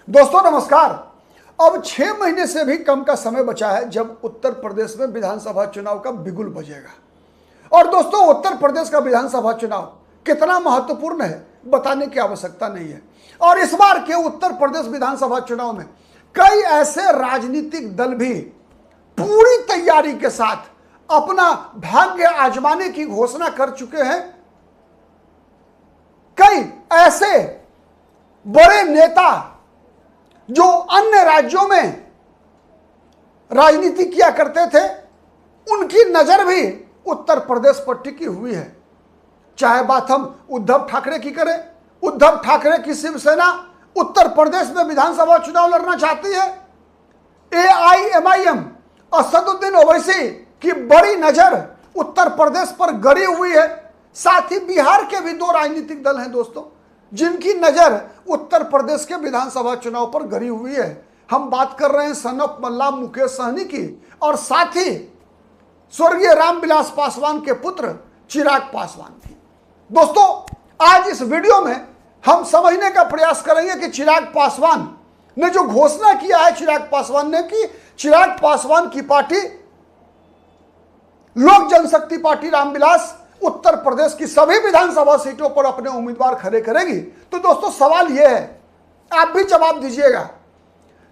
दोस्तों नमस्कार। अब 6 महीने से भी कम का समय बचा है जब उत्तर प्रदेश में विधानसभा चुनाव का बिगुल बजेगा। और दोस्तों उत्तर प्रदेश का विधानसभा चुनाव कितना महत्वपूर्ण है बताने की आवश्यकता नहीं है। और इस बार के उत्तर प्रदेश विधानसभा चुनाव में कई ऐसे राजनीतिक दल भी पूरी तैयारी के साथ अपना भाग्य आजमाने की घोषणा कर चुके हैं। कई ऐसे बड़े नेता जो अन्य राज्यों में राजनीति किया करते थे, उनकी नजर भी उत्तर प्रदेश पर टिकी हुई है। चाहे बात हम उद्धव ठाकरे की करें, उद्धव ठाकरे की शिवसेना उत्तर प्रदेश में विधानसभा चुनाव लड़ना चाहती है। AIMIM असदुद्दीन ओवैसी की बड़ी नजर उत्तर प्रदेश पर गड़ी हुई है। साथ ही बिहार के भी 2 राजनीतिक दल हैं दोस्तों, जिनकी नजर उत्तर प्रदेश के विधानसभा चुनाव पर गड़ी हुई है। हम बात कर रहे हैं सन ऑफ मल्ला मुकेश सहनी की और साथ ही स्वर्गीय रामविलास पासवान के पुत्र चिराग पासवान की। दोस्तों आज इस वीडियो में हम समझने का प्रयास करेंगे कि चिराग पासवान ने जो घोषणा किया है, चिराग पासवान ने कि चिराग पासवान की पार्टी लोक जनशक्ति पार्टी रामविलास उत्तर प्रदेश की सभी विधानसभा सीटों पर अपने उम्मीदवार खड़े करेगी। तो दोस्तों सवाल यह है, आप भी जवाब दीजिएगा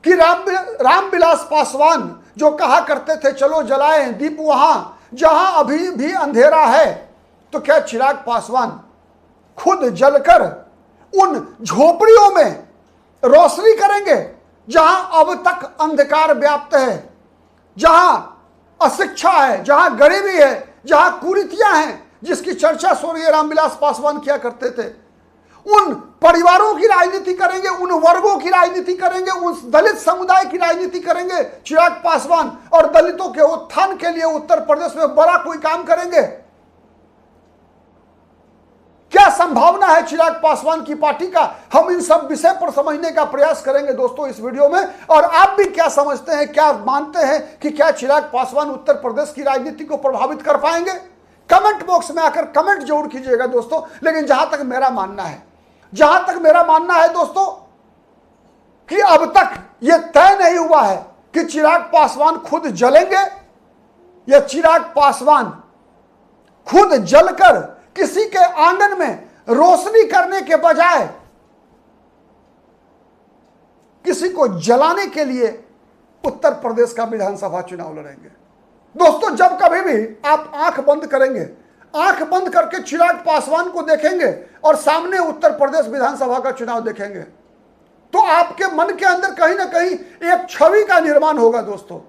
कि रामविलास पासवान जो कहा करते थे चलो जलाएं दीप वहां जहां अभी भी अंधेरा है, तो क्या चिराग पासवान खुद जलकर उन झोपड़ियों में रोशनी करेंगे जहां अब तक अंधकार व्याप्त है, जहां अशिक्षा है, जहां गरीबी है, जहां कुरीतियां हैं, जिसकी चर्चा स्वर्गीय रामविलास पासवान किया करते थे? उन परिवारों की राजनीति करेंगे, उन वर्गों की राजनीति करेंगे, उस दलित समुदाय की राजनीति करेंगे चिराग पासवान और दलितों के उत्थान के लिए उत्तर प्रदेश में बड़ा कोई काम करेंगे? क्या संभावना है चिराग पासवान की पार्टी का? हम इन सब विषय पर समझने का प्रयास करेंगे दोस्तों इस वीडियो में। और आप भी क्या समझते हैं, क्या मानते हैं कि क्या चिराग पासवान उत्तर प्रदेश की राजनीति को प्रभावित कर पाएंगे? कमेंट बॉक्स में आकर कमेंट जरूर कीजिएगा दोस्तों। लेकिन जहां तक मेरा मानना है दोस्तों कि अब तक यह तय नहीं हुआ है कि चिराग पासवान खुद जलेंगे या चिराग पासवान खुद जलकर किसी के आंगन में रोशनी करने के बजाय किसी को जलाने के लिए उत्तर प्रदेश का विधानसभा चुनाव लड़ेंगे। दोस्तों जब कभी भी आप आंख बंद करके चिराग पासवान को देखेंगे और सामने उत्तर प्रदेश विधानसभा का चुनाव देखेंगे, तो आपके मन के अंदर कहीं ना कहीं एक छवि का निर्माण होगा दोस्तों।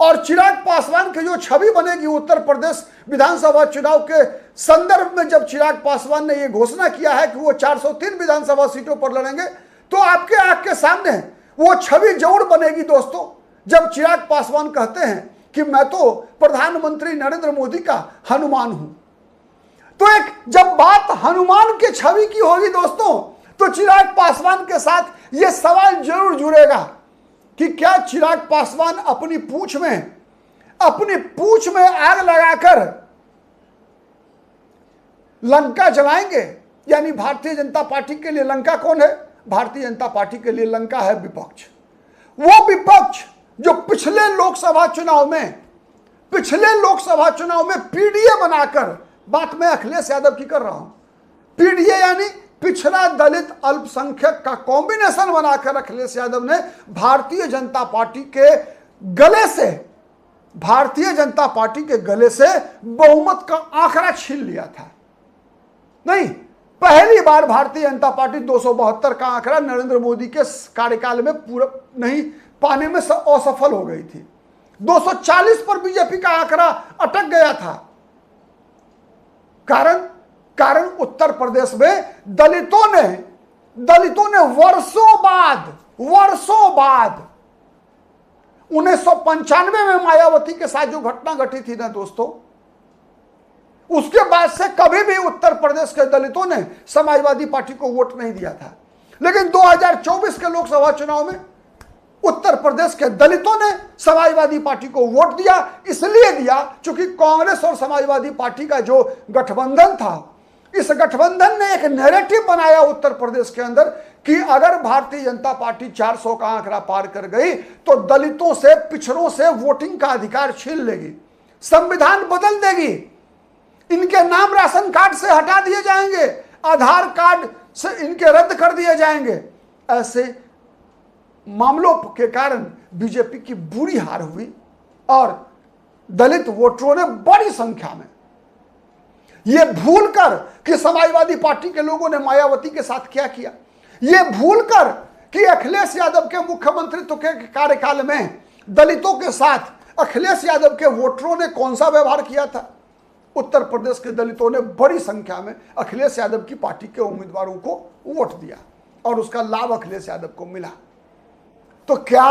और चिराग पासवान की जो छवि बनेगी उत्तर प्रदेश विधानसभा चुनाव के संदर्भ में, जब चिराग पासवान ने यह घोषणा किया है कि वो 403 विधानसभा सीटों पर लड़ेंगे, तो आपके आंख के सामने वो छवि जरूर बनेगी दोस्तों। जब चिराग पासवान कहते हैं कि मैं तो प्रधानमंत्री नरेंद्र मोदी का हनुमान हूं, तो एक जब बात हनुमान के छवि की होगी दोस्तों, तो चिराग पासवान के साथ यह सवाल जरूर जुड़ेगा कि क्या चिराग पासवान अपनी पूंछ में आग लगाकर लंका जलाएंगे? यानी भारतीय जनता पार्टी के लिए लंका कौन है? भारतीय जनता पार्टी के लिए लंका है विपक्ष। वो विपक्ष जो पिछले लोकसभा चुनाव में पीडीए बनाकर, बात मैं अखिलेश यादव की कर रहा हूं, पीडीए यानी पिछड़ा दलित अल्पसंख्यक का कॉम्बिनेशन बनाकर अखिलेश यादव ने भारतीय जनता पार्टी के गले से बहुमत का आंकड़ा छीन लिया था। नहीं, पहली बार भारतीय जनता पार्टी 272 का आंकड़ा नरेंद्र मोदी के कार्यकाल में पूरा नहीं पाने में असफल हो गई थी। 240 पर बीजेपी का आंकड़ा अटक गया था। कारण उत्तर प्रदेश में दलितों ने वर्षों बाद 1995 में मायावती के साथ जो घटना घटी थी ना दोस्तों, उसके बाद से कभी भी उत्तर प्रदेश के दलितों ने समाजवादी पार्टी को वोट नहीं दिया था। लेकिन 2024 के लोकसभा चुनाव में उत्तर प्रदेश के दलितों ने समाजवादी पार्टी को वोट दिया। इसलिए दिया क्योंकि कांग्रेस और समाजवादी पार्टी का जो गठबंधन था, इस गठबंधन ने एक नैरेटिव बनाया उत्तर प्रदेश के अंदर कि अगर भारतीय जनता पार्टी 400 का आंकड़ा पार कर गई तो दलितों से, पिछड़ों से वोटिंग का अधिकार छीन लेगी, संविधान बदल देगी, इनके नाम राशन कार्ड से हटा दिए जाएंगे, आधार कार्ड से इनके रद्द कर दिए जाएंगे। ऐसे मामलों के कारण बीजेपी की बुरी हार हुई और दलित वोटरों ने बड़ी संख्या में यह भूलकर कि समाजवादी पार्टी के लोगों ने मायावती के साथ क्या किया, यह भूलकर कि अखिलेश यादव के मुख्यमंत्रित्व के कार्यकाल में दलितों के साथ अखिलेश यादव के वोटरों ने कौन सा व्यवहार किया था। उत्तर प्रदेश के दलितों ने बड़ी संख्या में अखिलेश यादव की पार्टी के उम्मीदवारों को वोट दिया और उसका लाभ अखिलेश यादव को मिला। तो क्या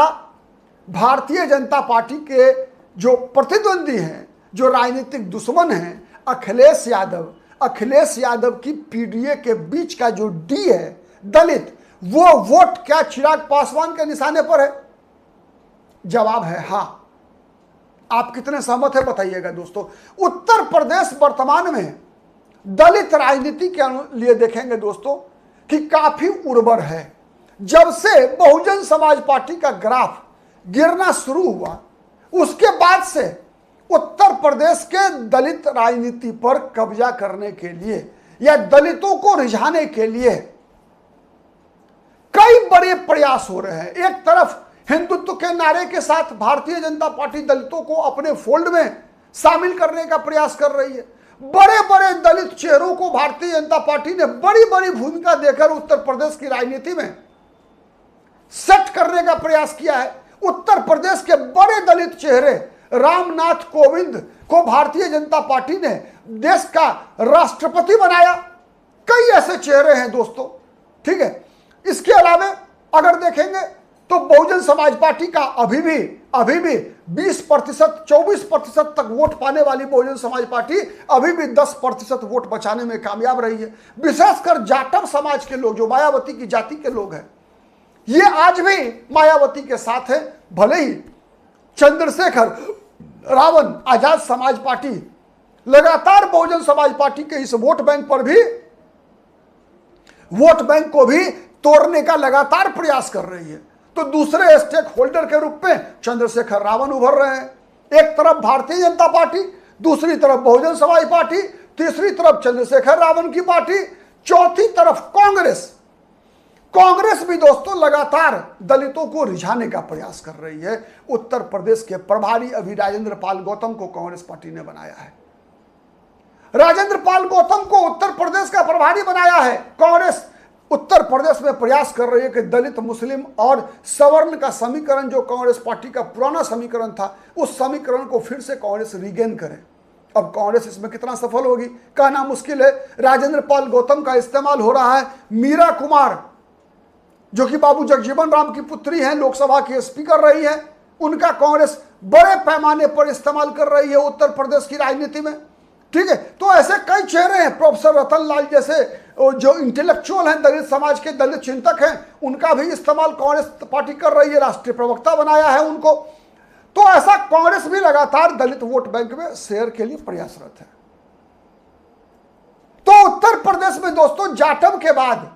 भारतीय जनता पार्टी के जो प्रतिद्वंदी हैं, जो राजनीतिक दुश्मन हैं, अखिलेश यादव की पीडीए के बीच का जो डी है दलित, वो वोट क्या चिराग पासवान के निशाने पर है? जवाब है हां। आप कितने सहमत है बताइएगा दोस्तों। उत्तर प्रदेश वर्तमान में दलित राजनीति के लिए देखेंगे दोस्तों कि काफी उर्वर है। जब से बहुजन समाज पार्टी का ग्राफ गिरना शुरू हुआ, उसके बाद से उत्तर प्रदेश के दलित राजनीति पर कब्जा करने के लिए या दलितों को रिझाने के लिए कई बड़े प्रयास हो रहे हैं। एक तरफ हिंदुत्व के नारे के साथ भारतीय जनता पार्टी दलितों को अपने फोल्ड में शामिल करने का प्रयास कर रही है। बड़े बड़े दलित चेहरों को भारतीय जनता पार्टी ने बड़ी बड़ी भूमिका देकर उत्तर प्रदेश की राजनीति में सेट करने का प्रयास किया है। उत्तर प्रदेश के बड़े दलित चेहरे रामनाथ कोविंद को भारतीय जनता पार्टी ने देश का राष्ट्रपति बनाया। कई ऐसे चेहरे हैं दोस्तों, ठीक है। इसके अलावा अगर देखेंगे तो बहुजन समाज पार्टी का अभी भी 20%, 24% तक वोट पाने वाली बहुजन समाज पार्टी अभी भी 10% वोट बचाने में कामयाब रही है। विशेषकर जाटव समाज के लोग, जो मायावती की जाति के लोग हैं, ये आज भी मायावती के साथ है। भले ही चंद्रशेखर रावण आजाद समाज पार्टी लगातार बहुजन समाज पार्टी के इस वोट बैंक को भी तोड़ने का लगातार प्रयास कर रही है, तो दूसरे स्टेक होल्डर के रूप में चंद्रशेखर रावण उभर रहे हैं। एक तरफ भारतीय जनता पार्टी, दूसरी तरफ बहुजन समाज पार्टी, तीसरी तरफ चंद्रशेखर रावण की पार्टी, चौथी तरफ कांग्रेस भी दोस्तों लगातार दलितों को रिझाने का प्रयास कर रही है। उत्तर प्रदेश के प्रभारी अभी राजेंद्र पाल गौतम को कांग्रेस पार्टी ने बनाया है। राजेंद्र पाल गौतम को उत्तर प्रदेश का प्रभारी बनाया है कांग्रेस। उत्तर प्रदेश में प्रयास कर रही है कि दलित, मुस्लिम और सवर्ण का समीकरण, जो कांग्रेस पार्टी का पुराना समीकरण था, उस समीकरण को फिर से कांग्रेस रीगेन करे। अब कांग्रेस इसमें कितना सफल होगी कहना मुश्किल है। राजेंद्र पाल गौतम का इस्तेमाल हो रहा है। मीरा कुमार, जो कि बाबू जगजीवन राम की पुत्री हैं, लोकसभा की स्पीकर रही है, उनका कांग्रेस बड़े पैमाने पर इस्तेमाल कर रही है उत्तर प्रदेश की राजनीति में, ठीक है। तो ऐसे कई चेहरे हैं, प्रोफेसर रतन लाल जैसे जो इंटेलेक्चुअल हैं, दलित समाज के दलित चिंतक हैं, उनका भी इस्तेमाल कांग्रेस पार्टी कर रही है, राष्ट्रीय प्रवक्ता बनाया है उनको। तो ऐसा कांग्रेस भी लगातार दलित वोट बैंक में शेयर के लिए प्रयासरत है। तो उत्तर प्रदेश में दोस्तों जाटव के बाद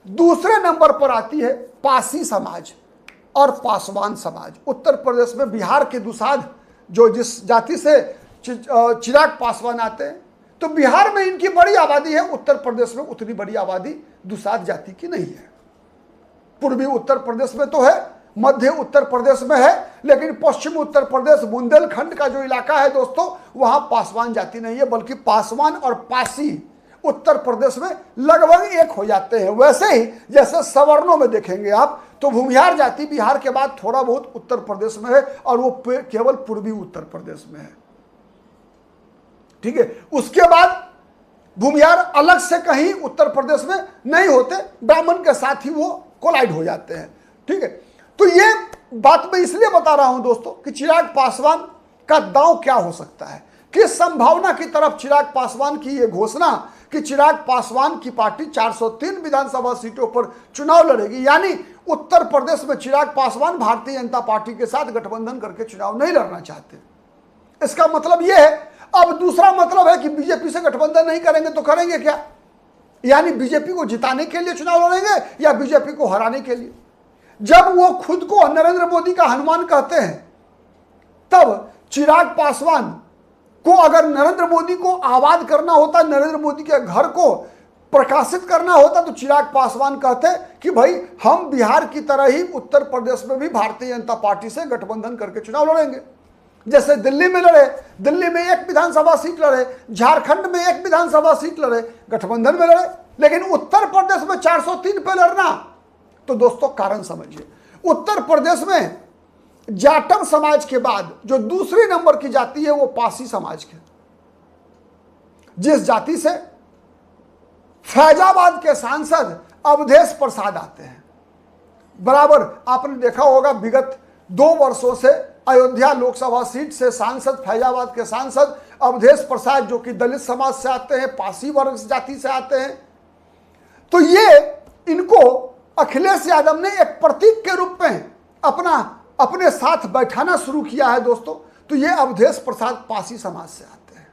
दूसरे नंबर पर आती है पासी समाज और पासवान समाज। उत्तर प्रदेश में बिहार के दुसाध, जो जिस जाति से चिराग पासवान आते हैं, तो बिहार में इनकी बड़ी आबादी है। उत्तर प्रदेश में उतनी बड़ी आबादी दुसाध जाति की नहीं है। पूर्वी उत्तर प्रदेश में तो है, मध्य उत्तर प्रदेश में है, लेकिन पश्चिम उत्तर प्रदेश बुंदेलखंड का जो इलाका है दोस्तों, वहां पासवान जाति नहीं है, बल्कि पासवान और पासी उत्तर प्रदेश में लगभग एक हो जाते हैं। वैसे ही जैसे सवर्णों में देखेंगे आप, तो भूमिहार जाति बिहार के बाद थोड़ा बहुत उत्तर प्रदेश में है, और वो केवल पूर्वी उत्तर प्रदेश में है, ठीक है। उसके बाद भूमिहार अलग से कहीं उत्तर प्रदेश में नहीं होते, ब्राह्मण के साथ ही वो कोलाइड हो जाते हैं, ठीक है। तो ये बात मैं इसलिए बता रहा हूं दोस्तों कि चिराग पासवान का दांव क्या हो सकता है, किस संभावना की तरफ चिराग पासवान की ये घोषणा कि चिराग पासवान की पार्टी 403 विधानसभा सीटों पर चुनाव लड़ेगी, यानी उत्तर प्रदेश में चिराग पासवान भारतीय जनता पार्टी के साथ गठबंधन करके चुनाव नहीं लड़ना चाहते। इसका मतलब यह है। अब दूसरा मतलब है कि बीजेपी से गठबंधन नहीं करेंगे तो करेंगे क्या, यानी बीजेपी को जिताने के लिए चुनाव लड़ेंगे या बीजेपी को हराने के लिए। जब वो खुद को नरेंद्र मोदी का हनुमान कहते हैं, तब चिराग पासवान को अगर नरेंद्र मोदी को आबाद करना होता, नरेंद्र मोदी के घर को प्रकाशित करना होता, तो चिराग पासवान कहते कि भाई हम बिहार की तरह ही उत्तर प्रदेश में भी भारतीय जनता पार्टी से गठबंधन करके चुनाव लड़ेंगे। जैसे दिल्ली में लड़े, दिल्ली में एक विधानसभा सीट लड़े, झारखंड में एक विधानसभा सीट लड़े, गठबंधन में लड़े। लेकिन उत्तर प्रदेश में 403 पे लड़ना, तो दोस्तों कारण समझिए, उत्तर प्रदेश में जाटव समाज के बाद जो दूसरी नंबर की जाति है वो पासी समाज की, जिस जाति से फैजाबाद के सांसद अवधेश प्रसाद आते हैं। बराबर आपने देखा होगा विगत 2 वर्षों से अयोध्या लोकसभा सीट से सांसद, फैजाबाद के सांसद अवधेश प्रसाद, जो कि दलित समाज से आते हैं, पासी वर्ग जाति से आते हैं। तो ये इनको अखिलेश यादव ने एक प्रतीक के रूप में अपने साथ बैठाना शुरू किया है दोस्तों। तो ये अवधेश प्रसाद पासी समाज से आते हैं।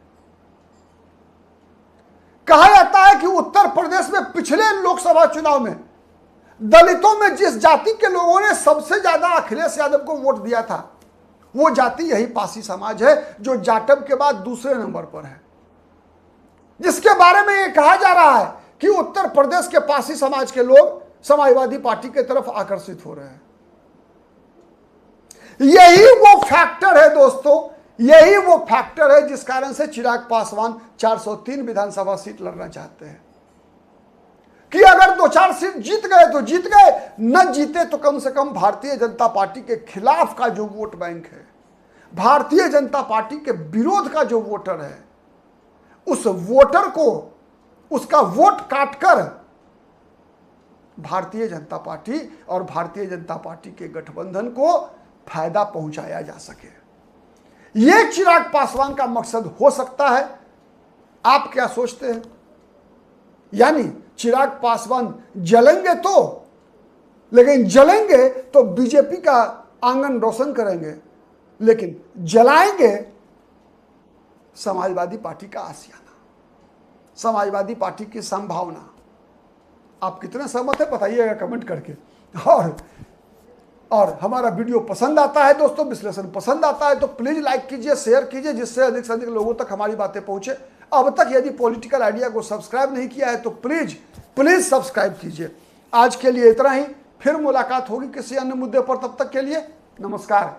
कहा जाता है कि उत्तर प्रदेश में पिछले लोकसभा चुनाव में दलितों में जिस जाति के लोगों ने सबसे ज्यादा अखिलेश यादव को वोट दिया था, वो जाति यही पासी समाज है, जो जाटव के बाद दूसरे नंबर पर है, जिसके बारे में ये कहा जा रहा है कि उत्तर प्रदेश के पासी समाज के लोग समाजवादी पार्टी की तरफ आकर्षित हो रहे हैं। यही वो फैक्टर है दोस्तों, यही वो फैक्टर है जिस कारण से चिराग पासवान 403 विधानसभा सीट लड़ना चाहते हैं कि अगर 2-4 सीट जीत गए तो जीत गए, न जीते तो कम से कम भारतीय जनता पार्टी के खिलाफ का जो वोट बैंक है, भारतीय जनता पार्टी के विरोध का जो वोटर है, उस वोटर को उसका वोट काटकर भारतीय जनता पार्टी और भारतीय जनता पार्टी के गठबंधन को फायदा पहुंचाया जा सके। यह चिराग पासवान का मकसद हो सकता है। आप क्या सोचते हैं? यानी चिराग पासवान जलेंगे तो, लेकिन जलेंगे तो बीजेपी का आंगन रोशन करेंगे, लेकिन जलाएंगे समाजवादी पार्टी का आशियाना, समाजवादी पार्टी की संभावना। आप कितने सहमत है बताइएगा कमेंट करके। और हमारा वीडियो पसंद आता है दोस्तों, विश्लेषण पसंद आता है तो प्लीज लाइक कीजिए, शेयर कीजिए, जिससे अधिक से अधिक लोगों तक हमारी बातें पहुंचे। अब तक यदि पॉलिटिकल आइडिया को सब्सक्राइब नहीं किया है तो प्लीज सब्सक्राइब कीजिए। आज के लिए इतना ही, फिर मुलाकात होगी किसी अन्य मुद्दे पर। तब तक के लिए नमस्कार।